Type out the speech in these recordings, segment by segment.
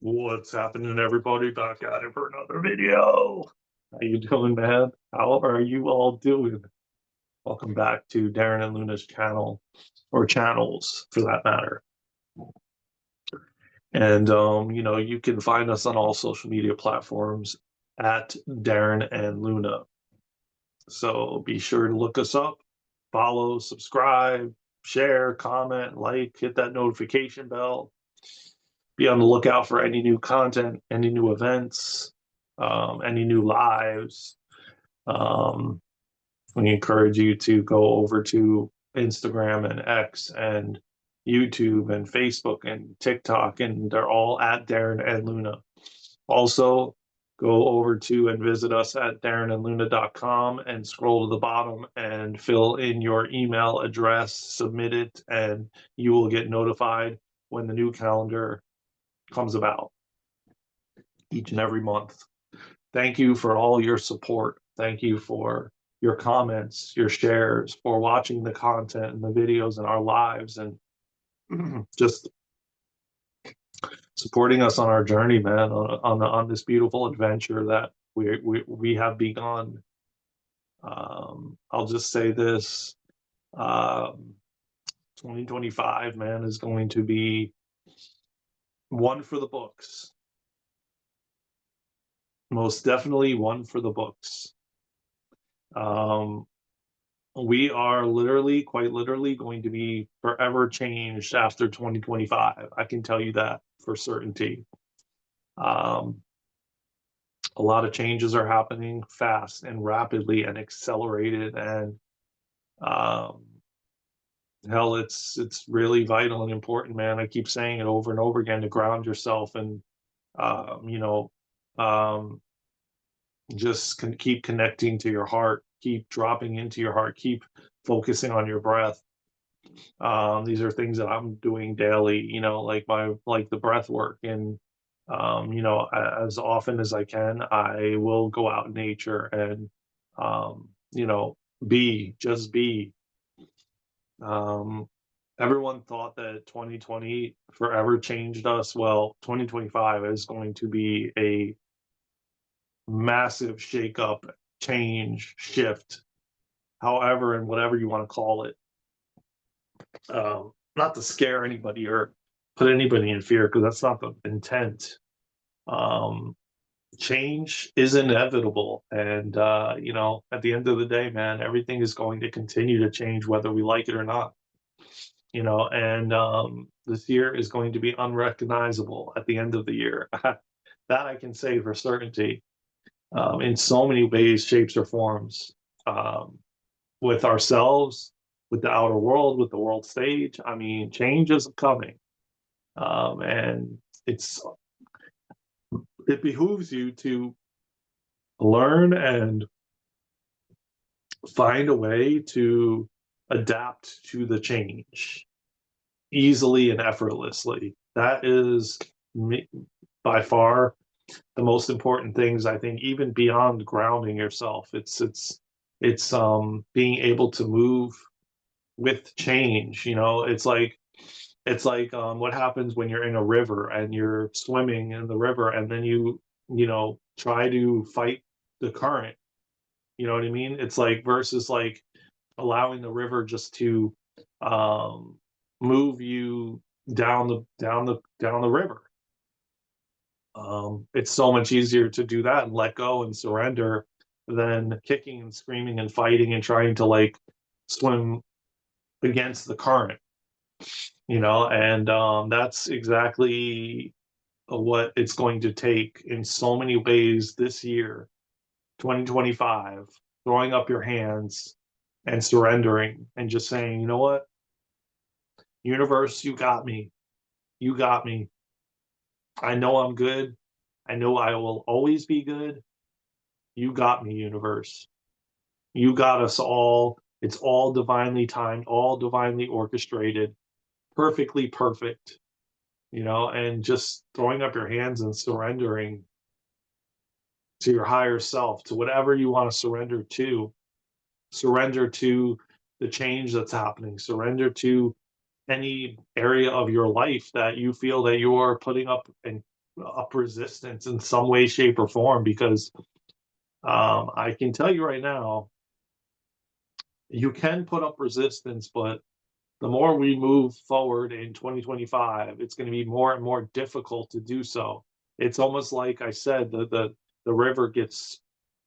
What's happening, everybody? Back at it for another video. How you doing, man? How are you all doing? Welcome back to Daren and Luna's channel, or channels for that matter. And you can find us on all social media platforms at Daren and Luna. So be sure to look us up, follow, subscribe, share, comment, like, hit that notification bell. Be on the lookout for any new content, any new events, any new lives. Um, we encourage you to go over to Instagram and X and YouTube and Facebook and TikTok, and they're all at Daren and Luna. Also, go over to and visit us at darenandluna.com and scroll to the bottom and fill in your email address, submit it, and you will get notified when the new calendar comes about each and every month. Thank you for all your support. Thank you for your comments, your shares, for watching the content and the videos and our lives, and just supporting us on our journey, man, on this beautiful adventure that we have begun. I'll just say this: 2025, man, is going to be one for the books. Most definitely one for the books. We are literally, quite literally, going to be forever changed after 2025. I can tell you that for certainty. A lot of changes are happening fast and rapidly and accelerated, and hell, it's really vital and important, man. I keep saying it over and over again to ground yourself and just keep connecting to your heart, keep dropping into your heart, keep focusing on your breath. These are things that I'm doing daily, like the breath work. And as often as I can, I will go out in nature and just be. Everyone thought that 2020 forever changed us. Well, 2025 is going to be a massive shakeup, change, shift, however, and whatever you want to call it. Not to scare anybody or put anybody in fear, because that's not the intent. Change is inevitable, and at the end of the day, man, everything is going to continue to change whether we like it or not. And this year is going to be unrecognizable at the end of the year. That I can say for certainty. In so many ways, shapes, or forms, with ourselves, with the outer world, with the world stage. I mean, change is coming, and it behooves you to learn and find a way to adapt to the change easily and effortlessly. That is by far the most important things, I think, even beyond grounding yourself. It's being able to move with change. It's like what happens when you're in a river and you're swimming in the river, and then you try to fight the current. You know what I mean? It's like versus like allowing the river just to move you down the river. It's so much easier to do that and let go and surrender than kicking and screaming and fighting and trying to like swim against the current, and that's exactly what it's going to take in so many ways this year, 2025, throwing up your hands and surrendering and just saying, you know what, universe, you got me. You got me. I know I'm good. I know I will always be good. You got me, universe. You got us all. It's all divinely timed, all divinely orchestrated, perfectly perfect, and just throwing up your hands and surrendering to your higher self, to whatever you want to surrender to. Surrender to the change that's happening. Surrender to any area of your life that you feel that you are putting up and up resistance in some way, shape, or form, because I can tell you right now, you can put up resistance, but the more we move forward in 2025, it's going to be more and more difficult to do so. It's almost like I said, the river gets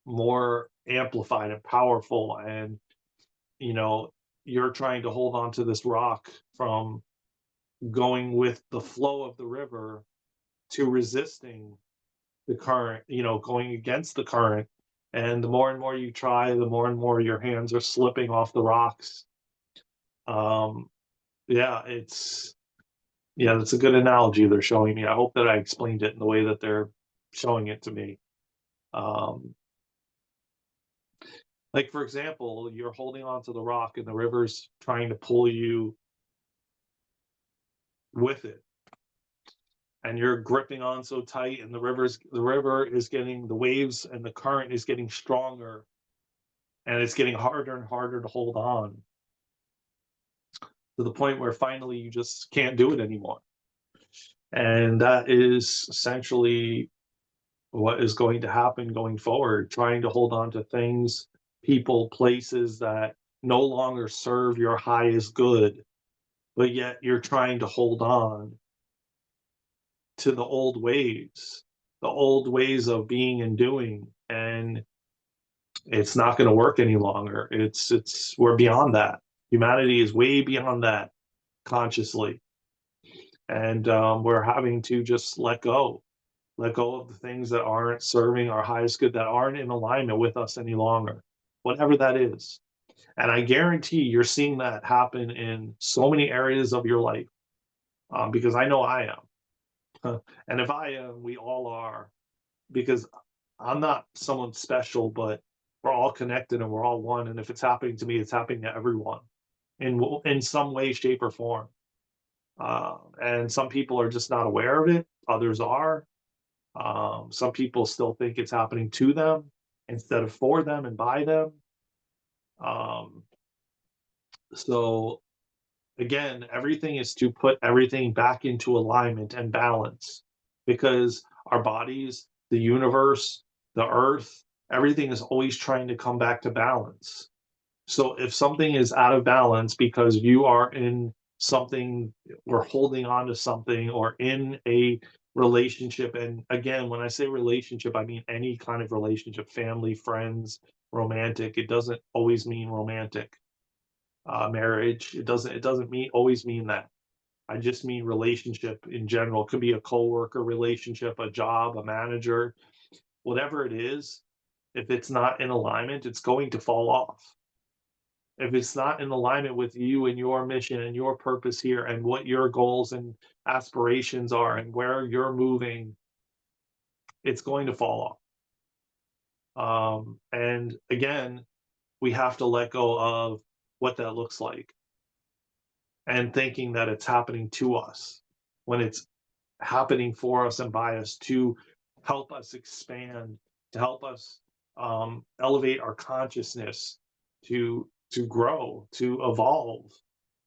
more amplified and powerful, and you know, you're trying to hold on to this rock from going with the flow of the river to resisting the current, going against the current. And the more and more you try, the more and more your hands are slipping off the rocks. Um, yeah, that's a good analogy they're showing me. I hope that I explained it in the way that they're showing it to me. Um, like for example, you're holding on to the rock and the river's trying to pull you with it, and you're gripping on so tight, and the river is getting, the waves and the current is getting stronger, and it's getting harder and harder to hold on, to the point where finally you just can't do it anymore. And that is essentially what is going to happen going forward, trying to hold on to things, people, places that no longer serve your highest good, but yet you're trying to hold on to the old ways of being and doing, and it's not going to work any longer. We're beyond that. Humanity is way beyond that consciously, and we're having to just let go of the things that aren't serving our highest good, that aren't in alignment with us any longer, whatever that is. And I guarantee you're seeing that happen in so many areas of your life, because I know I am. And if I am, we all are, because I'm not someone special, but we're all connected and we're all one. And if it's happening to me, it's happening to everyone in some way, shape, or form. And some people are just not aware of it. Others are. Some people still think it's happening to them instead of for them and by them. Um, so again, everything is to put everything back into alignment and balance, because our bodies, the universe, the earth, everything is always trying to come back to balance. So if something is out of balance because you are in something or holding on to something or in a relationship, and again, when I say relationship, I mean any kind of relationship, family, friends, romantic, it doesn't always mean romantic. Marriage, it doesn't mean always mean that. I just mean relationship in general. It could be a coworker relationship, a job, a manager, whatever it is. If it's not in alignment, it's going to fall off. If it's not in alignment with you and your mission and your purpose here and what your goals and aspirations are and where you're moving, it's going to fall off. And again, we have to let go of what that looks like, and thinking that it's happening to us when it's happening for us and by us, to help us expand, to help us elevate our consciousness, to grow, to evolve,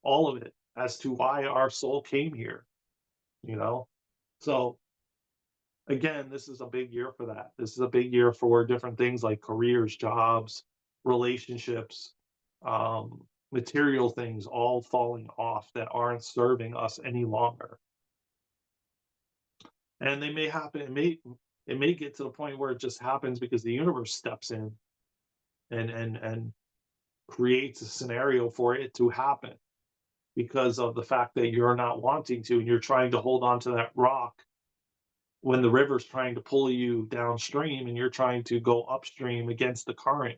all of it, as to why our soul came here. You know, so again, this is a big year for that. This is a big year for different things like careers, jobs, relationships, material things all falling off that aren't serving us any longer. And they may happen, it may get to the point where it just happens because the universe steps in and creates a scenario for it to happen, because of the fact that you're not wanting to, and you're trying to hold on to that rock when the river's trying to pull you downstream and you're trying to go upstream against the current.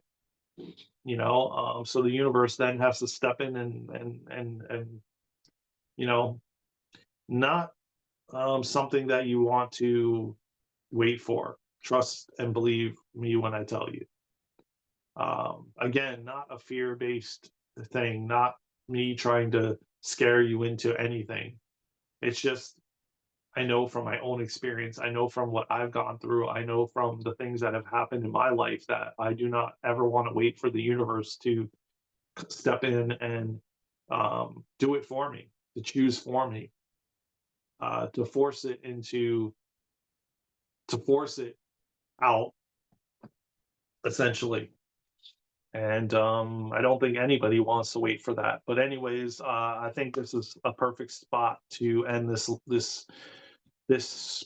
So the universe then has to step in and you know not something that you want to wait for. Trust and believe me when I tell you. Again, not a fear-based thing, not me trying to scare you into anything. It's just, I know from my own experience, I know from what I've gone through, I know from the things that have happened in my life, that I do not ever want to wait for the universe to step in and do it for me, to choose for me, to force it into to force it out, essentially. And I don't think anybody wants to wait for that. But anyways, I think this is a perfect spot to end this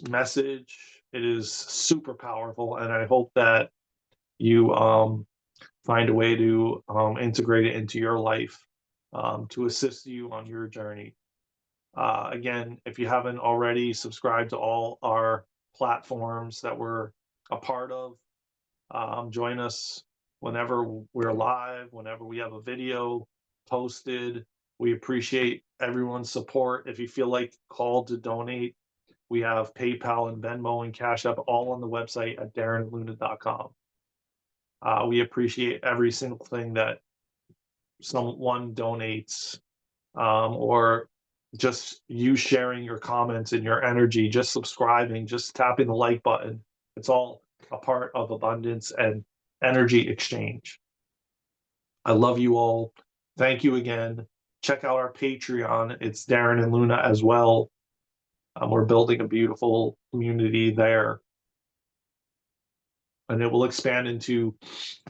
message. It is super powerful, and I hope that you find a way to integrate it into your life to assist you on your journey. Again, if you haven't already subscribed to all our platforms that we're a part of, join us whenever we're live, whenever we have a video posted. We appreciate everyone's support. If you feel like called to donate, we have PayPal and Venmo and Cash App all on the website at darenluna.com. We appreciate every single thing that someone donates, or just you sharing your comments and your energy, just subscribing, just tapping the like button. It's all a part of abundance and energy exchange. I love you all. Thank you again. Check out our Patreon. It's Daren and Luna as well. We're building a beautiful community there. And it will expand into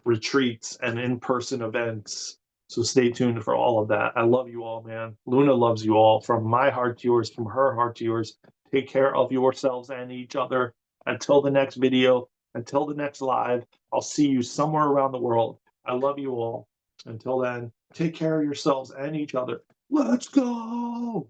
retreats and in-person events. So stay tuned for all of that. I love you all, man. Luna loves you all. From my heart to yours, from her heart to yours. Take care of yourselves and each other. Until the next video, until the next live, I'll see you somewhere around the world. I love you all. Until then, take care of yourselves and each other. Let's go.